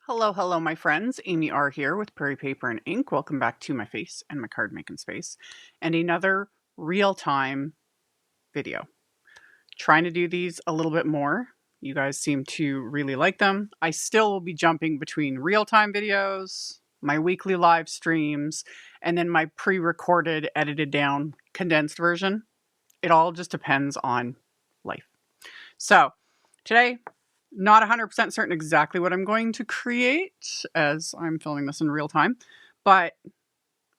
Hello, hello, my friends. AmyR here with Prairie Paper and Ink. Welcome back to my face and my card making space and another real-time video. Trying to do these a little bit more. You guys seem to really like them. I still will be jumping between real-time videos, my weekly live streams, and then my pre-recorded, edited down, condensed version. It all just depends on life. So today, not 100% certain exactly what I'm going to create as I'm filming this in real time, but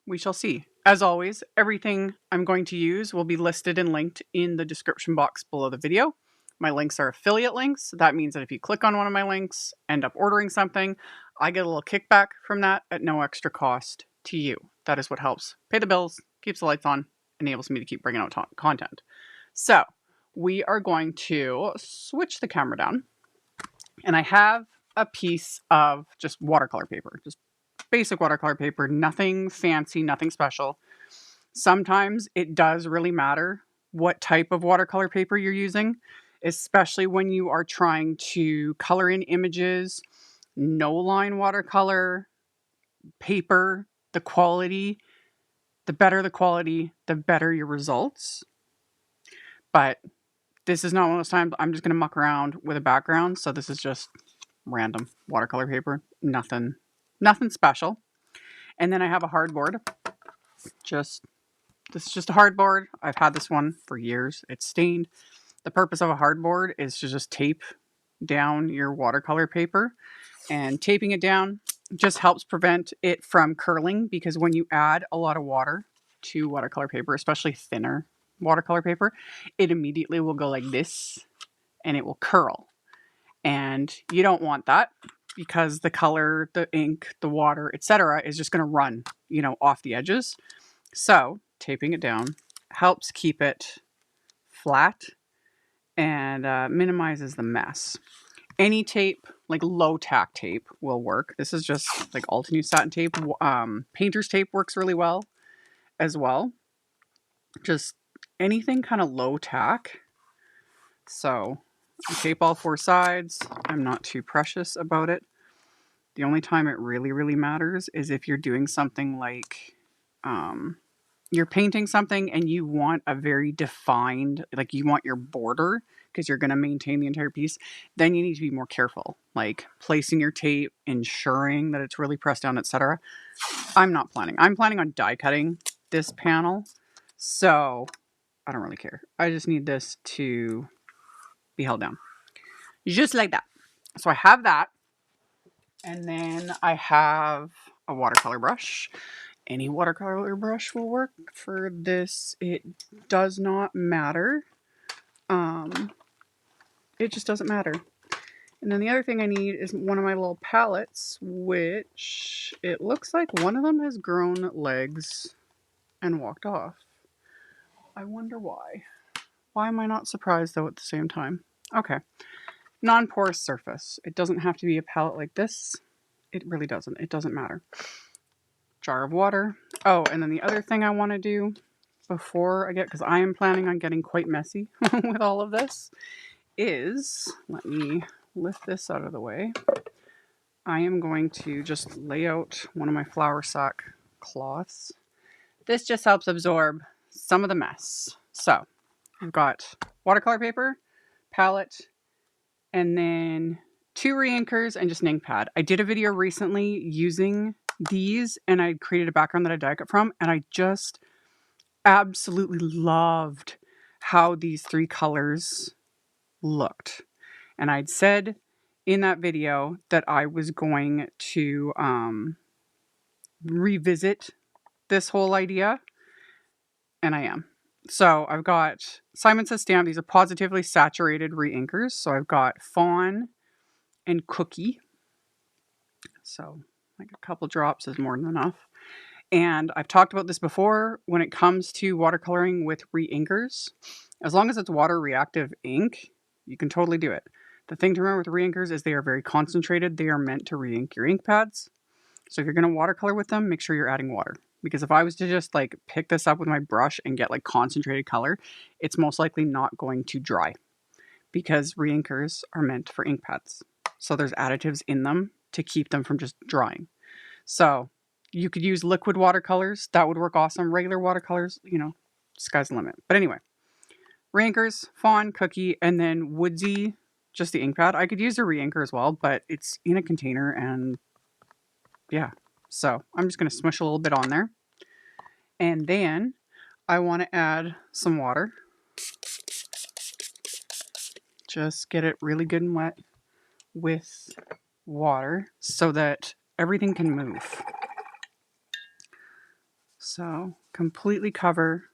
we shall see. As always, everything I'm going to use will be listed and linked in the description box below the video. My links are affiliate links. That means that if you click on one of my links, end up ordering something, I get a little kickback from that at no extra cost to you. That is what helps pay the bills, keeps the lights on, enables me to keep bringing out content. So we are going to switch the camera down. And I have a piece of just watercolor paper, just basic watercolor paper, nothing fancy, nothing special. Sometimes it does really matter what type of watercolor paper you're using, especially when you are trying to color in images. No line watercolor paper, the quality, the better the quality, the better your results. But this is not one of those times I'm just going to muck around with a background. So this is just random watercolor paper. Nothing special. And then I have a hardboard. This is just a hardboard. I've had this one for years. It's stained. The purpose of a hardboard is to just tape down your watercolor paper. And taping it down just helps prevent it from curling, because when you add a lot of water to watercolor paper, especially thinner watercolor paper, it immediately will go like this and it will curl. And you don't want that, because the color, the ink, the water, etc. is just going to run, off the edges. So taping it down helps keep it flat and minimizes the mess. Any tape, like low tack tape, will work. This is just like Altenew satin tape. Painter's tape works really well as well. Just anything kind of low tack. So I tape all four sides. I'm not too precious about it. The only time it really, really matters is if you're doing something like you're painting something and you want a very defined, like you want your border because you're going to maintain the entire piece, then you need to be more careful, like placing your tape, ensuring that it's really pressed down, etc. I'm planning on die cutting this panel, so I don't really care. I just need this to be held down just like that. So I have that, and then I have a watercolor brush. Any watercolor brush will work for this. It does not matter. It just doesn't matter. And then the other thing I need is one of my little palettes, which it looks like one of them has grown legs and walked off. I wonder why. Why am I not surprised though at the same time? Okay. Non-porous surface. It doesn't have to be a palette like this. It really doesn't. It doesn't matter. Jar of water. Oh, and then the other thing I want to do before I get, because I am planning on getting quite messy with all of this, is, let me lift this out of the way. I am going to just lay out one of my flour sack cloths. This just helps absorb some of the mess. So I've got watercolor paper, palette, and then 2 reinkers and just an ink pad. I did a video recently using these, and I created a background that I die cut from, and I just absolutely loved how these 3 colors looked. And I'd said in that video that I was going to revisit this whole idea, and I am. So I've got, Simon Says Stamp, these are Pawsitively saturated reinkers. So I've got Fawn and Cookie. So like a couple drops is more than enough. And I've talked about this before, when it comes to watercoloring with reinkers, as long as it's water reactive ink, you can totally do it. The thing to remember with reinkers is they are very concentrated. They are meant to reink your ink pads. So if you're going to watercolor with them, make sure you're adding water. Because if I was to just like pick this up with my brush and get like concentrated color, it's most likely not going to dry, because reinkers are meant for ink pads. So there's additives in them to keep them from just drying. So you could use liquid watercolors. That would work awesome. Regular watercolors, you know, sky's the limit. But anyway, Rankers, Fawn, Cookie, and then WOODSY, just the ink pad. I could use a re-inker as well, but it's in a container and yeah. So I'm just going to smush a little bit on there. And then I want to add some water. Just get it really good and wet with water so that everything can move. So completely cover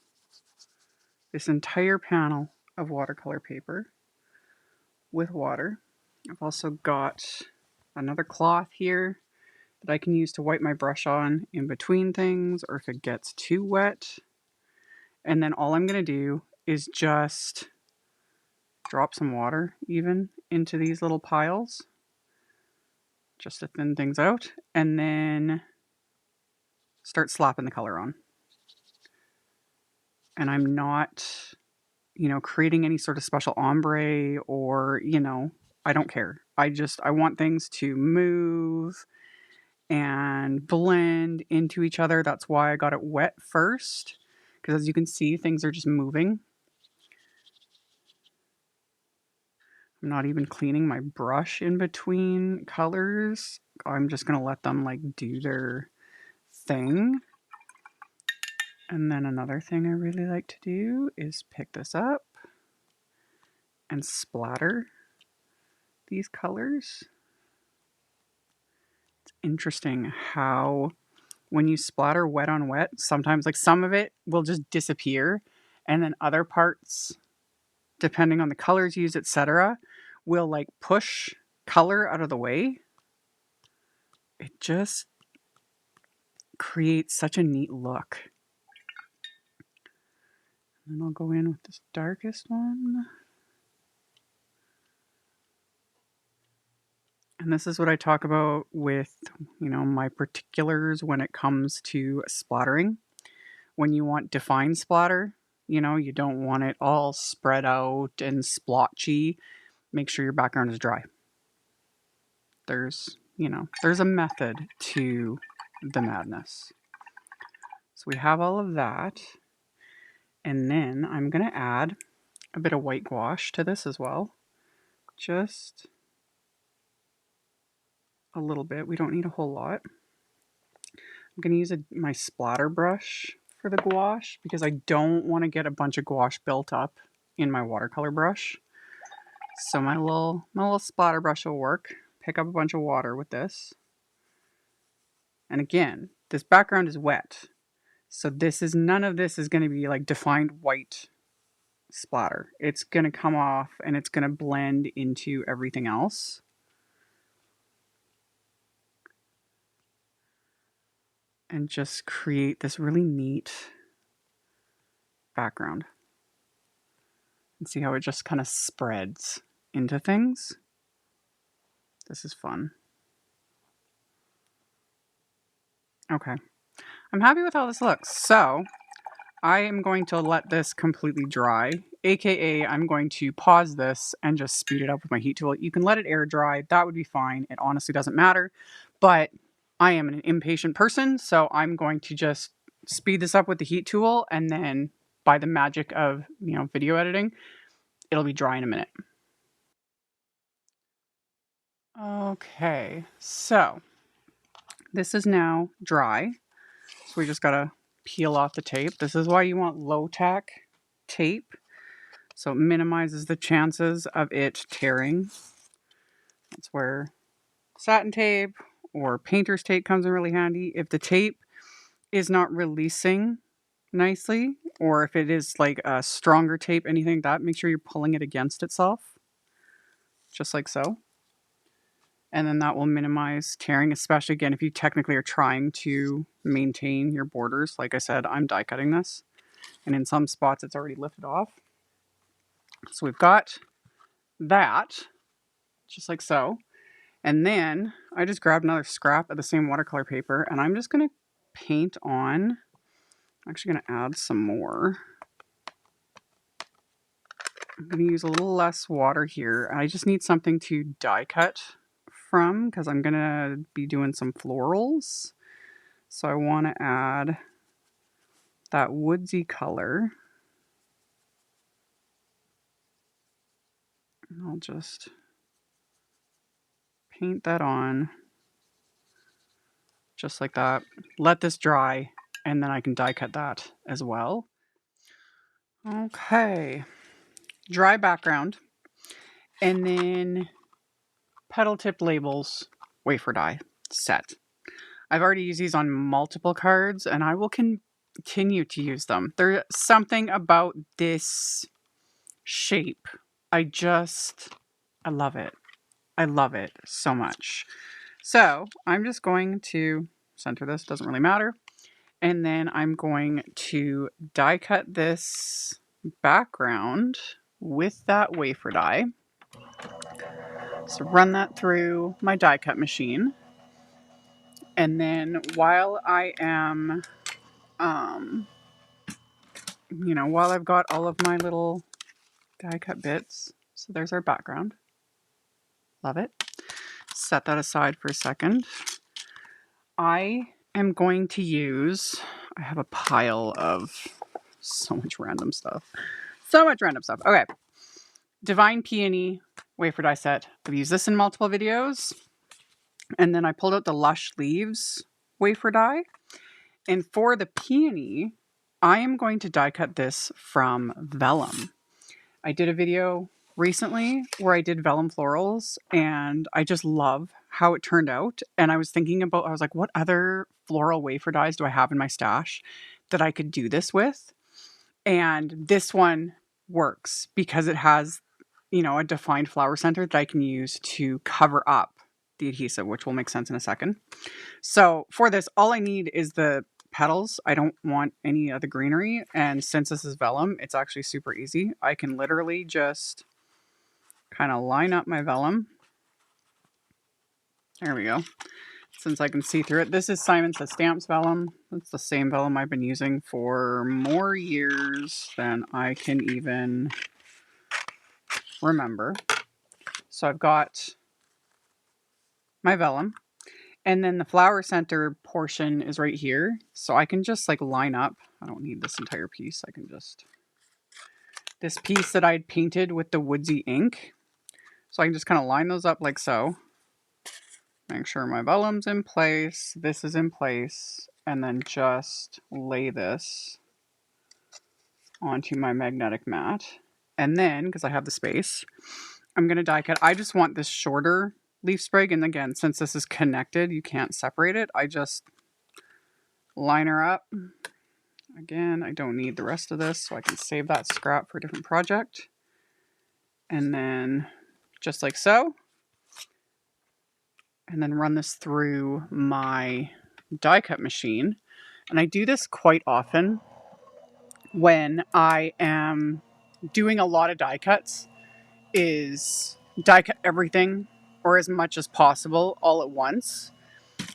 this entire panel of watercolor paper with water. I've also got another cloth here that I can use to wipe my brush on in between things or if it gets too wet. And then all I'm going to do is just drop some water even into these little piles just to thin things out, and then start slapping the color on. And I'm not, you know, creating any sort of special ombre or, you know, I don't care. I want things to move and blend into each other. That's why I got it wet first, because as you can see, things are just moving. I'm not even cleaning my brush in between colors. I'm just going to let them like do their thing. And then another thing I really like to do is pick this up and splatter these colors. It's interesting how when you splatter wet on wet, sometimes like some of it will just disappear, and then other parts, depending on the colors used, etc., will like push color out of the way. It just creates such a neat look. And I'll go in with this darkest one. And this is what I talk about with, you know, my particulars when it comes to splattering. When you want defined splatter, you know, you don't want it all spread out and splotchy. Make sure your background is dry. There's a method to the madness. So we have all of that. And then I'm going to add a bit of white gouache to this as well. Just a little bit. We don't need a whole lot. I'm going to use my splatter brush for the gouache because I don't want to get a bunch of gouache built up in my watercolor brush. So my little splatter brush will work. Pick up a bunch of water with this. And again, this background is wet. So none of this is going to be like defined white splatter. It's going to come off and it's going to blend into everything else. And just create this really neat background. And see how it just kind of spreads into things. This is fun. Okay. I'm happy with how this looks. So I am going to let this completely dry, aka I'm going to pause this and just speed it up with my heat tool. You can let it air dry. That would be fine. It honestly doesn't matter. But I am an impatient person, so I'm going to just speed this up with the heat tool, and then by the magic of, you know, video editing, it'll be dry in a minute. Okay, so this is now dry. So we just gotta peel off the tape. This is why you want low-tack tape. So it minimizes the chances of it tearing. That's where satin tape or painter's tape comes in really handy. If the tape is not releasing nicely, or if it is like a stronger tape, anything like that, make sure you're pulling it against itself. Just like so. And then that will minimize tearing, especially again if you technically are trying to maintain your borders. Like I said, I'm die cutting this, and in some spots it's already lifted off. So we've got that, just like so. And then I just grabbed another scrap of the same watercolor paper, and I'm just going to paint on. I'm actually going to add some more. I'm going to use a little less water here. I just need something to die cut from because I'm going to be doing some florals. So I want to add that woodsy color. And I'll just paint that on just like that. Let this dry, and then I can die cut that as well. Okay, dry background, and then petal tip labels, wafer die set. I've already used these on multiple cards, and I will continue to use them. There's something about this shape. I love it. I love it so much. So I'm just going to center this, doesn't really matter. And then I'm going to die cut this background with that wafer die. So run that through my die cut machine. And then while I am, while I've got all of my little die cut bits, so there's our background. Love it. Set that aside for a second. I am going to use, I have a pile of so much random stuff. Okay. Divine Peony wafer die set. I've used this in multiple videos. And then I pulled out the Lush Leaves wafer die. And for the Peony, I am going to die cut this from Vellum. I did a video recently where I did Vellum florals, and I just love how it turned out. And I was thinking about, I was like, what other floral wafer dies do I have in my stash that I could do this with? And this one works because it has, a defined flower center that I can use to cover up the adhesive, which will make sense in a second. So for this, all I need is the petals. I don't want any of the greenery. And since this is vellum, it's actually super easy. I can literally just kind of line up my vellum. There we go. Since I can see through it. This is Simon Says Stamps vellum. It's the same vellum I've been using for more years than I can even remember. So I've got my vellum. And then the flower center portion is right here. So I can just like line up. I don't need this entire piece. I can just, this piece that I'd painted with the woodsy ink. So I can just kind of line those up like so. Make sure my vellum's in place. This is in place. And then just lay this onto my magnetic mat. And then, because I have the space, I'm going to die cut. I just want this shorter leaf sprig. And again, since this is connected, you can't separate it. I just line her up. Again, I don't need the rest of this, so I can save that scrap for a different project. And then just like so. And then run this through my die cut machine. And I do this quite often when I am doing a lot of die cuts, is die cut everything or as much as possible all at once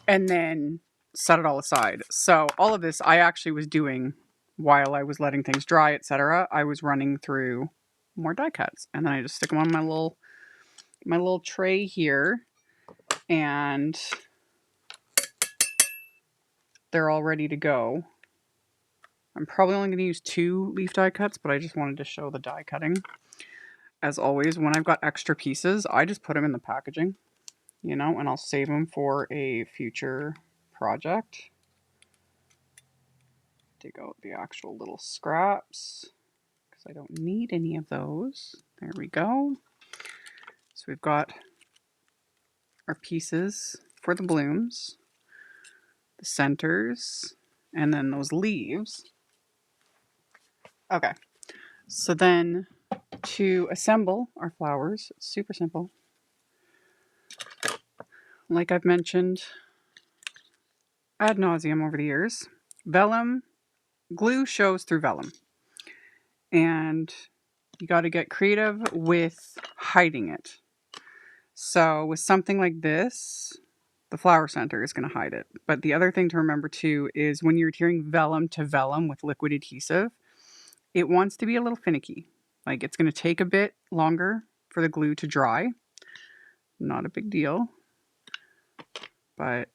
and then set it all aside. So all of this I actually was doing while I was letting things dry, etc. I was running through more die cuts, and then I just stick them on my little tray here, and they're all ready to go. I'm probably only going to use 2 leaf die cuts, but I just wanted to show the die cutting. As always, when I've got extra pieces, I just put them in the packaging, and I'll save them for a future project. Dig out the actual little scraps because I don't need any of those. There we go. So we've got our pieces for the blooms, the centers, and then those leaves. Okay, so then to assemble our flowers, it's super simple. Like I've mentioned ad nauseum over the years, vellum glue shows through vellum, and you got to get creative with hiding it. So with something like this, the flower center is going to hide it. But the other thing to remember too is when you're adhering vellum to vellum with liquid adhesive, it wants to be a little finicky. Like it's going to take a bit longer for the glue to dry. Not a big deal. but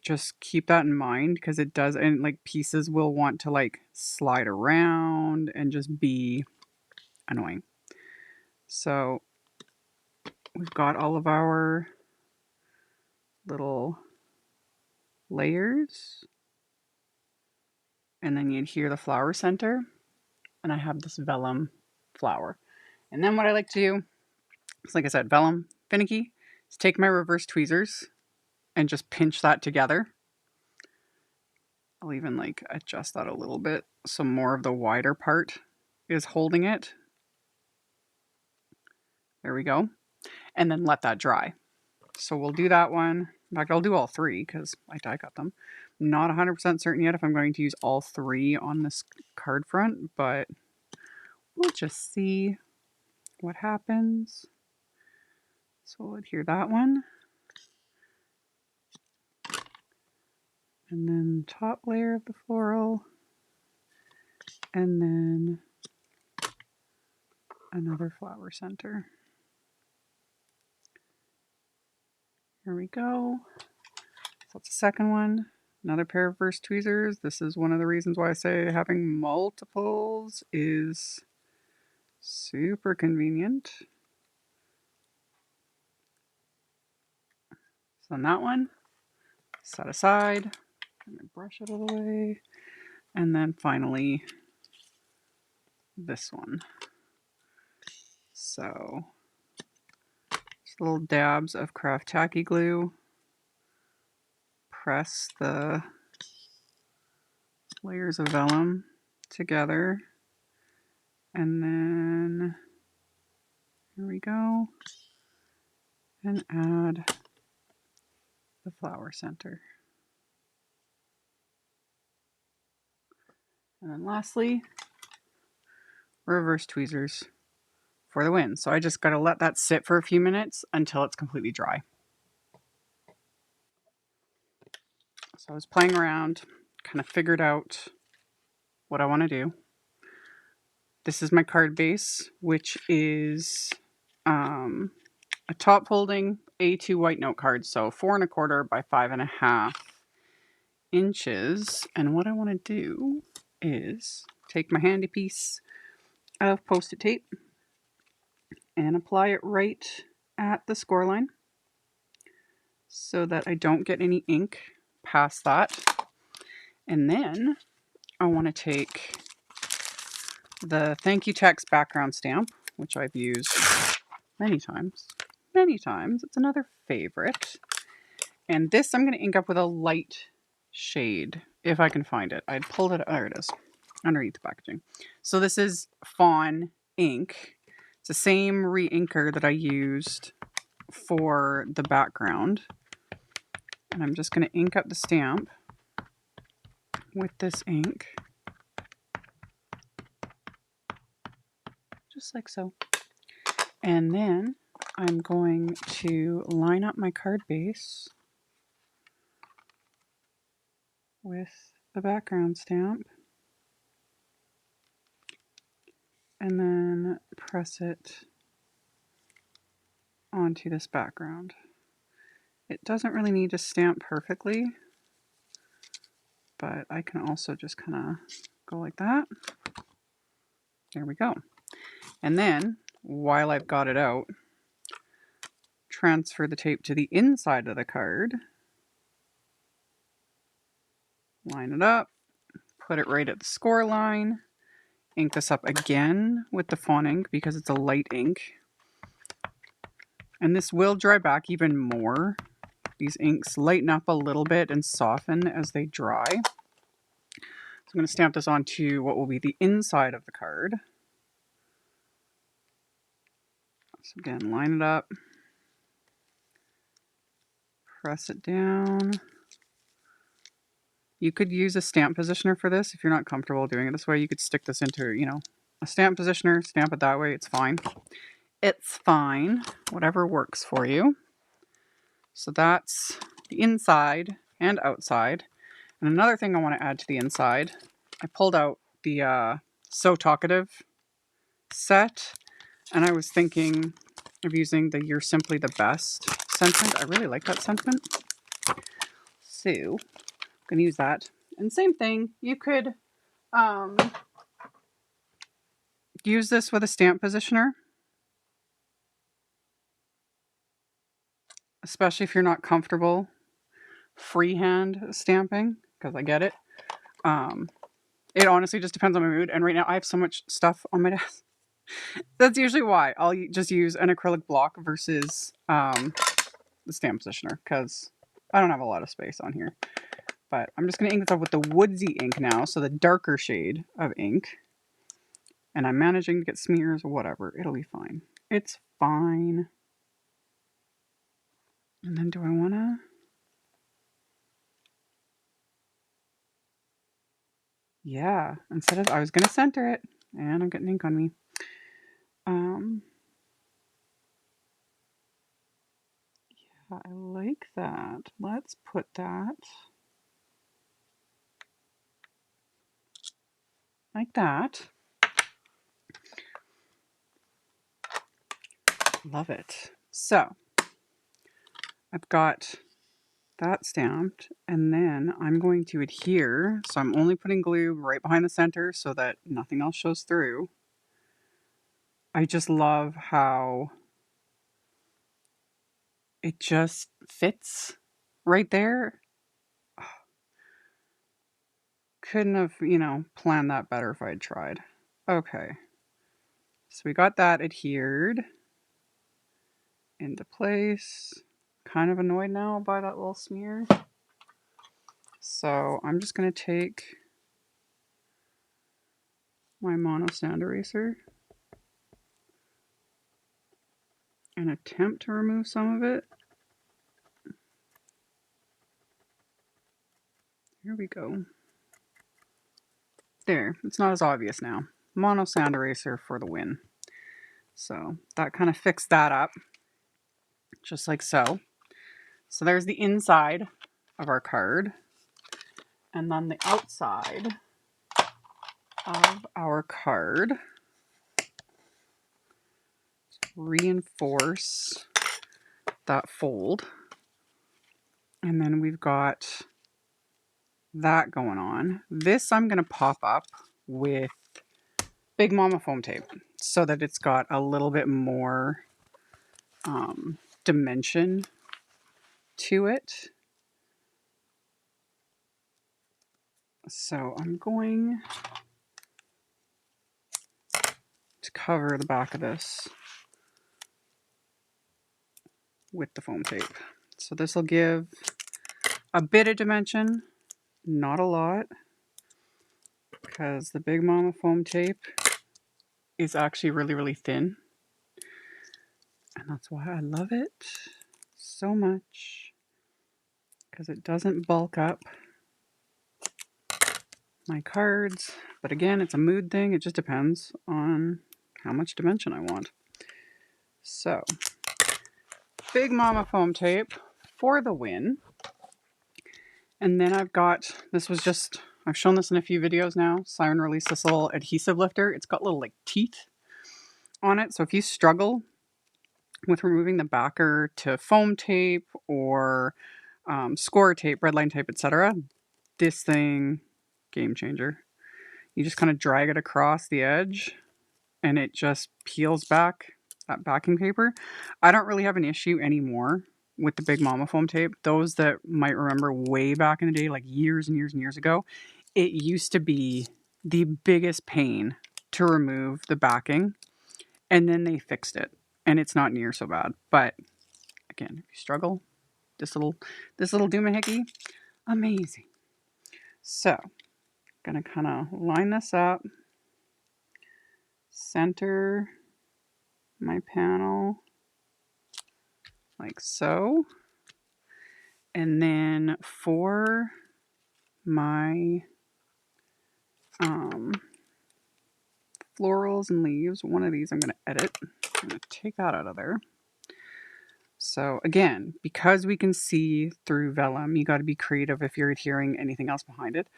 just keep that in mind because it does, and like pieces will want to like slide around and just be annoying. So we've got all of our little layers, and then you'd hear the flower center, and I have this vellum flower. And then what I like to do is, like I said, vellum, finicky, is take my reverse tweezers and just pinch that together. I'll even like adjust that a little bit so more of the wider part is holding it. There we go. And then let that dry. So we'll do that one. In fact, I'll do all three because I die cut them. I'm not 100% certain yet if I'm going to use all three on this card front, but we'll just see what happens. So we'll adhere that one. And then top layer of the floral. And then another flower center. Here we go. So that's the second one. Another pair of reverse tweezers. This is one of the reasons why I say having multiples is super convenient. So on that one, set aside. I'm going to brush it out of the way. And then finally, this one. So, just little dabs of craft tacky glue. Press the layers of vellum together. And then, here we go. And add the flower center. And then lastly, reverse tweezers for the win. So I just got to let that sit for a few minutes until it's completely dry. So I was playing around, kind of figured out what I want to do. This is my card base, which is a top folding A2 white note card. So 4 1/4 by 5.5 inches. And what I want to do is take my handy piece of Post-it tape and apply it right at the score line so that I don't get any ink past that. And then I want to take the thank you text background stamp, which I've used many times. It's another favorite. And this I'm going to ink up with a light shade if I can find it. I pulled it. There it is, underneath the packaging. So this is Fawn ink. It's the same re-inker that I used for the background. And I'm just going to ink up the stamp with this ink. Just like so. And then I'm going to line up my card base with the background stamp. And then press it onto this background. It doesn't really need to stamp perfectly, but I can also just kind of go like that. There we go. And then, while I've got it out, transfer the tape to the inside of the card. Line it up, put it right at the score line. Ink this up again with the Fawn ink because it's a light ink. And this will dry back even more. These inks lighten up a little bit and soften as they dry. So I'm going to stamp this onto what will be the inside of the card. So again, line it up. Press it down. You could use a stamp positioner for this if you're not comfortable doing it this way. You could stick this into, a stamp positioner, stamp it that way. It's fine. It's fine. Whatever works for you. So that's the inside and outside. And another thing I want to add to the inside, I pulled out the So Talkative set, and I was thinking of using the You're Simply the Best sentiment. I really like that sentiment. So I'm going to use that. And same thing, you could use this with a stamp positioner, especially if you're not comfortable freehand stamping, because I get it. It honestly just depends on my mood. And right now I have so much stuff on my desk. That's usually why I'll just use an acrylic block versus the stamp positioner, because I don't have a lot of space on here. But I'm just going to ink this up with the WOODSY ink now, so the darker shade of ink. And I'm managing to get smears or whatever. It'll be fine. It's fine. And then do I want to... Yeah, instead of... I was going to center it, and I'm getting ink on me. Yeah, I like that. Let's put that like that. Love it. So I've got that stamped, and then I'm going to adhere. So I'm only putting glue right behind the center so that nothing else shows through. I just love how it just fits right there. Couldn't have, planned that better if I'd tried. Okay. So we got that adhered into place. Kind of annoyed now by that little smear. So I'm just going to take my mono sand eraser and attempt to remove some of it. Here we go. There, it's not as obvious now. Mono sand eraser for the win. So that kind of fixed that up, just like so. So there's the inside of our card. And then the outside of our card. Reinforce that fold. And then we've got that going on. This I'm going to pop up with Big Mama foam tape so that it's got a little bit more dimension to it. So I'm going to cover the back of this with the foam tape. So this will give a bit of dimension, not a lot, because the Big Mama foam tape is actually really, really thin. And that's why I love it so much, because it doesn't bulk up my cards. But again, it's a mood thing. It just depends on how much dimension I want. So, Big Mama foam tape for the win. And then I've got, I've shown this in a few videos now. Siren released this little adhesive lifter. It's got little teeth on it. So if you struggle with removing the backer to foam tape or score tape, redline tape, etc., this thing, game changer. You just kind of drag it across the edge and it just peels back that backing paper. I don't really have an issue anymore with the Big Mama foam tape. Those that might remember way back in the day, like years and years and years ago, it used to be the biggest pain to remove the backing, and then they fixed it and it's not near so bad. But again, if you struggle, this little doomahickey, amazing. So gonna kind of line this up, center my panel like so, and then for my florals and leaves, one of these I'm going to edit. I'm going to take that out of there. So again, because we can see through vellum, you got to be creative if you're adhering anything else behind it.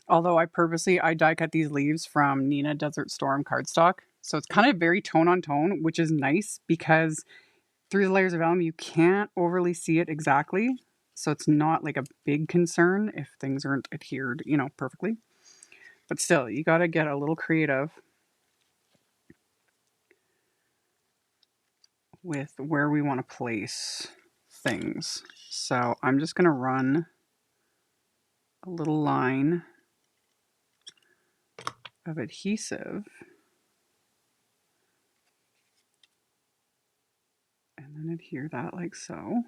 Although I die cut these leaves from Nina Desert Storm cardstock. So it's kind of very tone on tone, which is nice because through the layers of vellum, you can't overly see it exactly. So it's not like a big concern if things aren't adhered, you know, perfectly. But still, you got to get a little creative with where we want to place things. So I'm just going to run a little line of adhesive and then adhere that like so.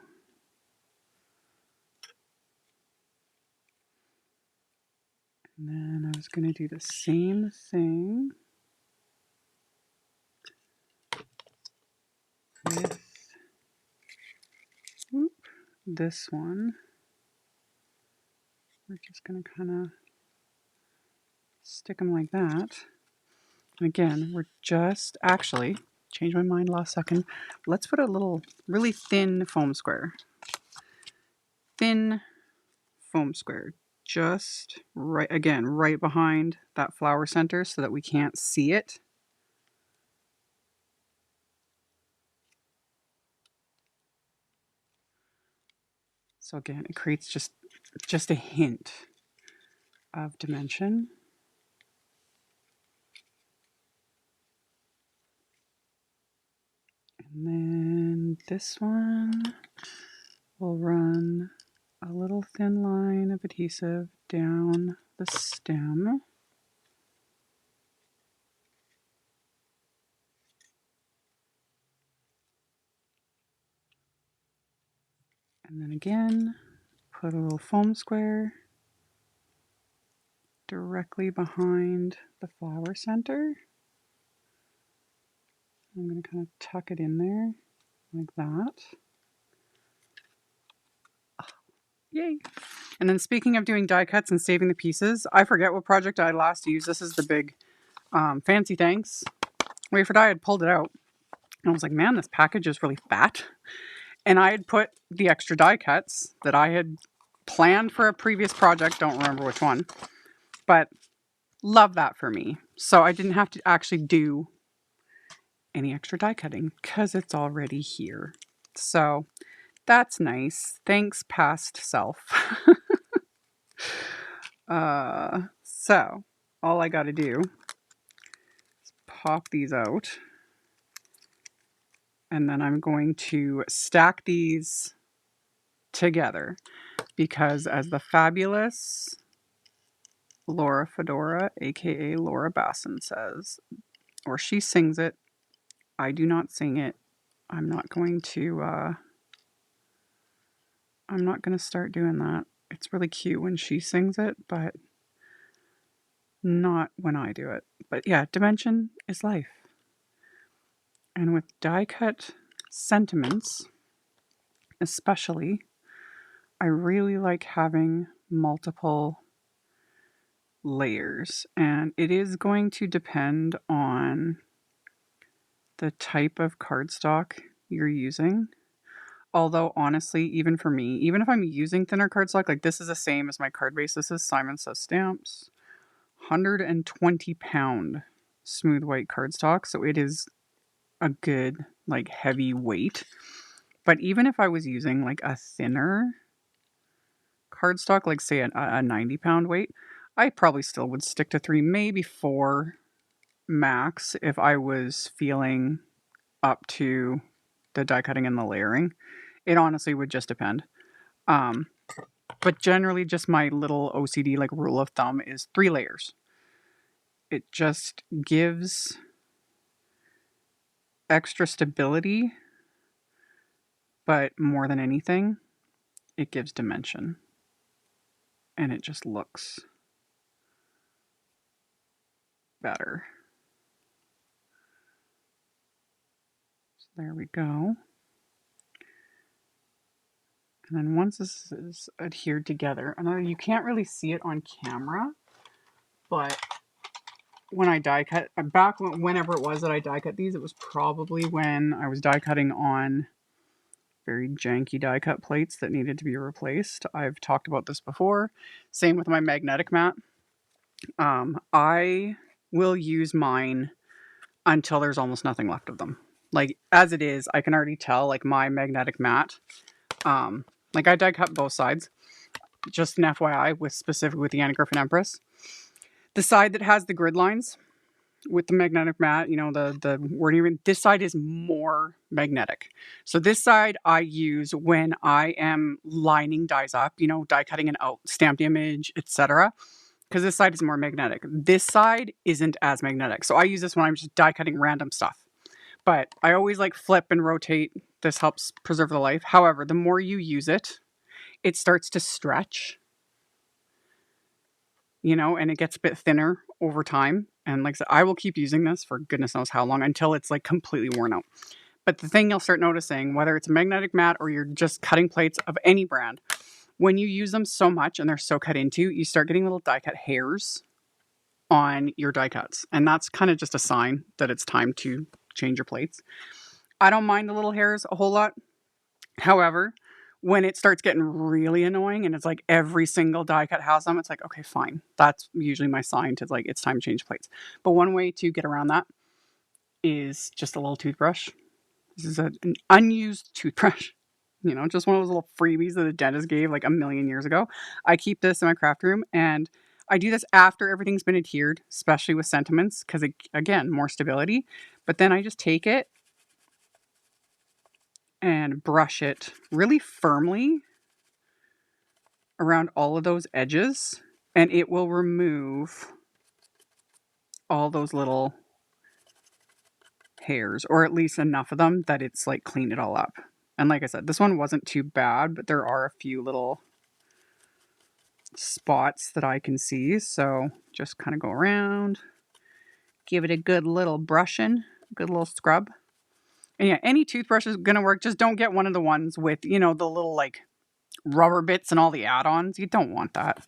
And then I was going to do the same thing with this one. We're just going to kind of stick them like that. And again, we're just actually changed my mind last second. Let's put a little really thin foam square. Thin foam square. Just right, again, right behind that flower center so that we can't see it. So again, it creates just a hint of dimension. And then this one, we'll run a little thin line of adhesive down the stem. And then again, put a little foam square directly behind the flower center. I'm going to kind of tuck it in there like that. Yay! And then speaking of doing die cuts and saving the pieces, I forget what project I last used. This is the big Fancy Thanks wafer die. I had pulled it out and I was like, man, this package is really fat. And I had put the extra die cuts that I had planned for a previous project, don't remember which one, but love that for me. So I didn't have to actually do any extra die cutting because it's already here. So that's nice. Thanks, past self. So all I got to do is pop these out. And then I'm going to stack these together because as the fabulous Laura Fedora, aka Laura Basson, says, or she sings it, I do not sing it. I'm not going to start doing that. It's really cute when she sings it, but not when I do it. But yeah, dimension is life. And with die cut sentiments, especially, I really like having multiple layers. And it is going to depend on the type of cardstock you're using. Although honestly, even for me, even if I'm using thinner cardstock, like this is the same as my card base. This is Simon Says Stamps, 120 pound smooth white cardstock. So it is a good, like, heavy weight. But even if I was using like a thinner cardstock, like say a 90 pound weight, I probably still would stick to 3, maybe 4 max if I was feeling up to the die cutting and the layering. It honestly would just depend. But generally just my little OCD like rule of thumb is 3 layers. It just gives extra stability, but more than anything, it gives dimension. And it just looks better. So there we go. And then once this is adhered together, I know you can't really see it on camera, but when I die cut, back whenever it was that I die cut these, it was probably when I was die cutting on very janky die cut plates that needed to be replaced. I've talked about this before. Same with my magnetic mat. I will use mine until there's almost nothing left of them. Like as it is, I can already tell like my magnetic mat, Like I die cut both sides. Just an FYI, specifically with the Anna Griffin Empress. The side that has the grid lines with the magnetic mat, you know, the wording, this side is more magnetic. So this side I use when I am lining dies up, you know, die cutting an out stamped image, etc. Because this side is more magnetic. This side isn't as magnetic. So I use this when I'm just die cutting random stuff. But I always like flip and rotate. This helps preserve the life. However, the more you use it, it starts to stretch, you know, and it gets a bit thinner over time. And like I said, I will keep using this for goodness knows how long until it's like completely worn out. But the thing you'll start noticing, whether it's a magnetic mat or you're just cutting plates of any brand, when you use them so much and they're so cut into, you start getting little die cut hairs on your die cuts. And that's kind of just a sign that it's time to change your plates. I don't mind the little hairs a whole lot. However, when it starts getting really annoying and it's like every single die cut has them, it's like, okay, fine. That's usually my sign to like, it's time to change plates. But one way to get around that is just a little toothbrush. This is an unused toothbrush. You know, just one of those little freebies that the dentist gave like a million years ago. I keep this in my craft room and I do this after everything's been adhered, especially with sentiments, because again, more stability. But then I just take it and brush it really firmly around all of those edges, and it will remove all those little hairs, or at least enough of them that it's like cleaned it all up. And like I said, this one wasn't too bad, but there are a few little spots that I can see. So just kind of go around, give it a good little brushing, good little scrub. And yeah, any toothbrush is going to work. Just don't get one of the ones with, you know, the little like rubber bits and all the add-ons. You don't want that.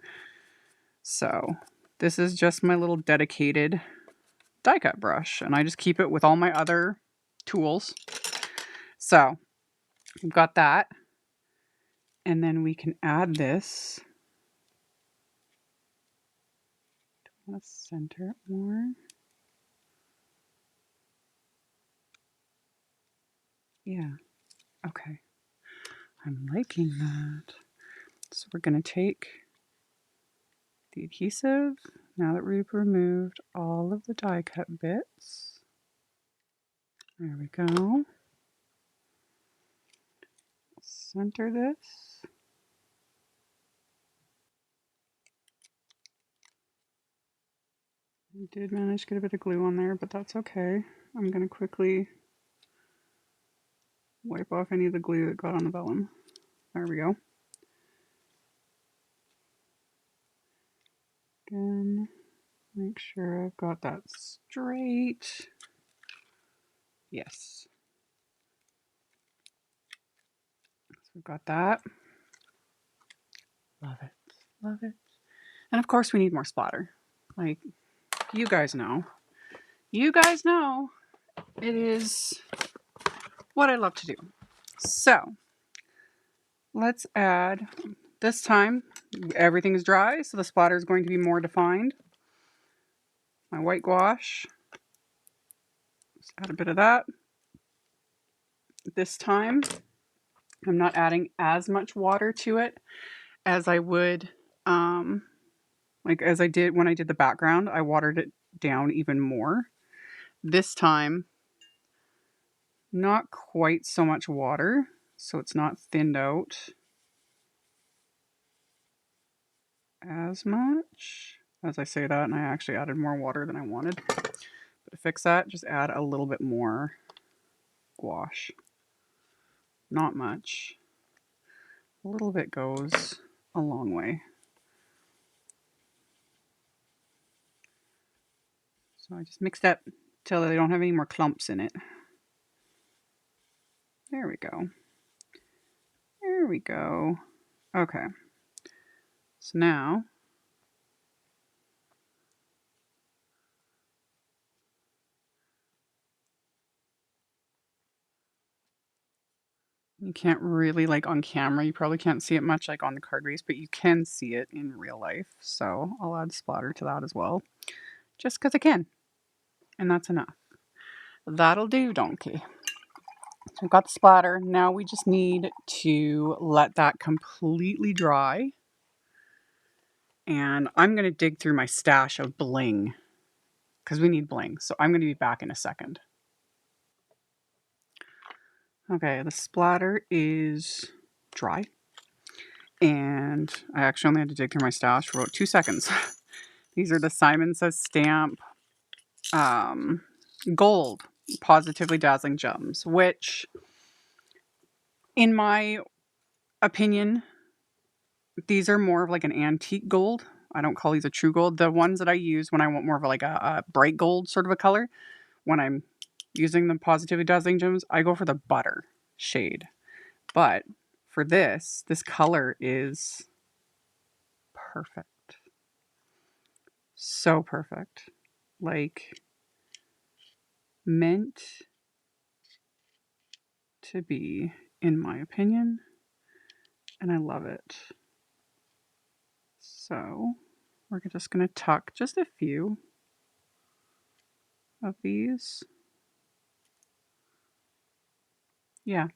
So this is just my little dedicated die cut brush, and I just keep it with all my other tools. So we've got that, and then we can add this. Do I want to center it more? Yeah, okay. I'm liking that. So we're going to take the adhesive, now that we've removed all of the die cut bits. There we go. Center this. I did manage to get a bit of glue on there, but that's okay. I'm going to quickly wipe off any of the glue that got on the vellum. There we go. Again, make sure I've got that straight. Yes. So we've got that. Love it. Love it. And of course we need more splatter. Like, you guys know. You guys know it is what I love to do. So, let's add, this time, everything is dry, so the splatter is going to be more defined. My white gouache. Just add a bit of that. This time, I'm not adding as much water to it as I would, like as I did when I did the background. I watered it down even more. This time, not quite so much water, so it's not thinned out as much. As I say that, and I actually added more water than I wanted. But to fix that, just add a little bit more gouache. Not much. A little bit goes a long way. So I just mix that till they don't have any more clumps in it. There we go. There we go. Okay. So now, you can't really, like on camera, you probably can't see it much like on the card base, but you can see it in real life. So I'll add splatter to that as well, just because I can. And that's enough. That'll do, donkey. So I've got the splatter. Now we just need to let that completely dry. And I'm going to dig through my stash of bling because we need bling. So I'm going to be back in a second. Okay, the splatter is dry. And I actually only had to dig through my stash for about 2 seconds. These are the Simon Says Stamp Gold Positively Dazzling Gems, which, in my opinion, these are more of like an antique gold. I don't call these a true gold. The ones that I use when I want more of like a bright gold sort of a color, when I'm using the Positively Dazzling Gems, I go for the butter shade. But for this color is perfect. So perfect. Like, meant to be, in my opinion. And I love it. So we're just going to tuck just a few of these. Yeah.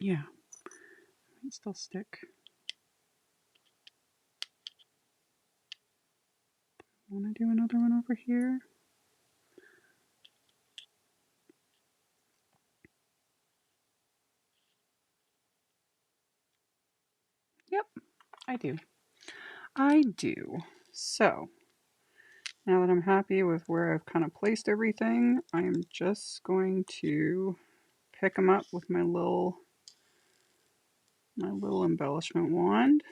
Might still stick. I want to do another one over here. Yep, I do. So now that I'm happy with where I've kind of placed everything, I'm just going to pick them up with my little embellishment wand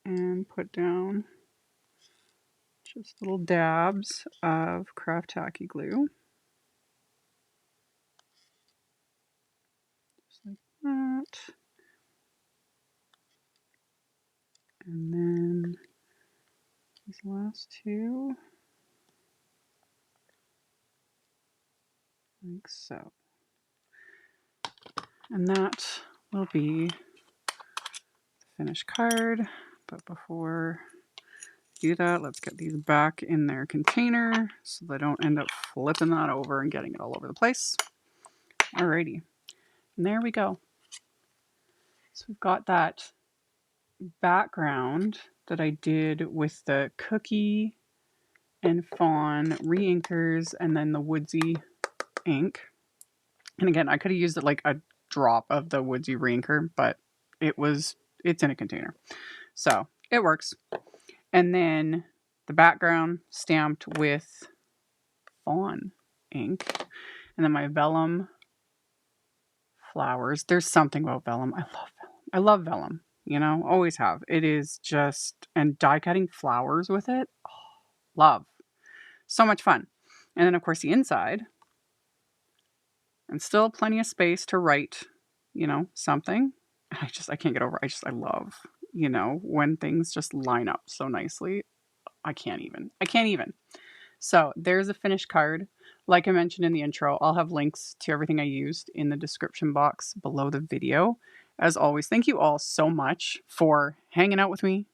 and put down just little dabs of Craft Tacky glue. Just like that. And then these last two, like so. And that will be the finished card. But before I do that, let's get these back in their container so they don't end up flipping that over and getting it all over the place. Alrighty. And there we go. So we've got that background that I did with the Cookie and Fawn re-inkers and then the WOODSY ink. And again, I could have used it like a drop of the WOODSY re-inker, but it's in a container. So it works. And then the background stamped with Fawn ink. And then my Vellum flowers. There's something about Vellum. I love Vellum. You know, always have. It is just, and die cutting flowers with it. Oh, love. So much fun. And then of course the inside. And still plenty of space to write, you know, something. I can't get over it. I love, you know, when things just line up so nicely. I can't even. So there's a finished card. Like I mentioned in the intro, I'll have links to everything I used in the description box below the video. As always, thank you all so much for hanging out with me,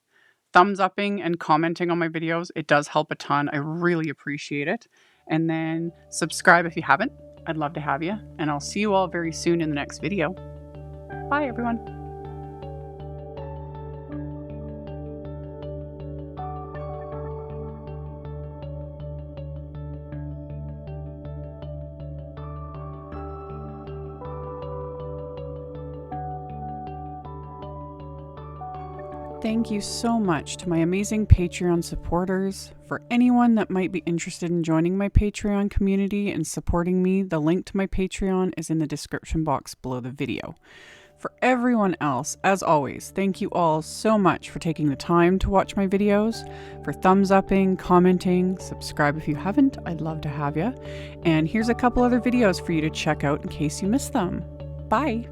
thumbs upping and commenting on my videos. It does help a ton. I really appreciate it. And then subscribe if you haven't. I'd love to have you. And I'll see you all very soon in the next video. Bye, everyone. Thank you so much to my amazing Patreon supporters. For anyone that might be interested in joining my Patreon community and supporting me, the link to my Patreon is in the description box below the video. For everyone else, as always, thank you all so much for taking the time to watch my videos, for thumbs upping, commenting, subscribe if you haven't, I'd love to have you. And here's a couple other videos for you to check out in case you missed them. Bye!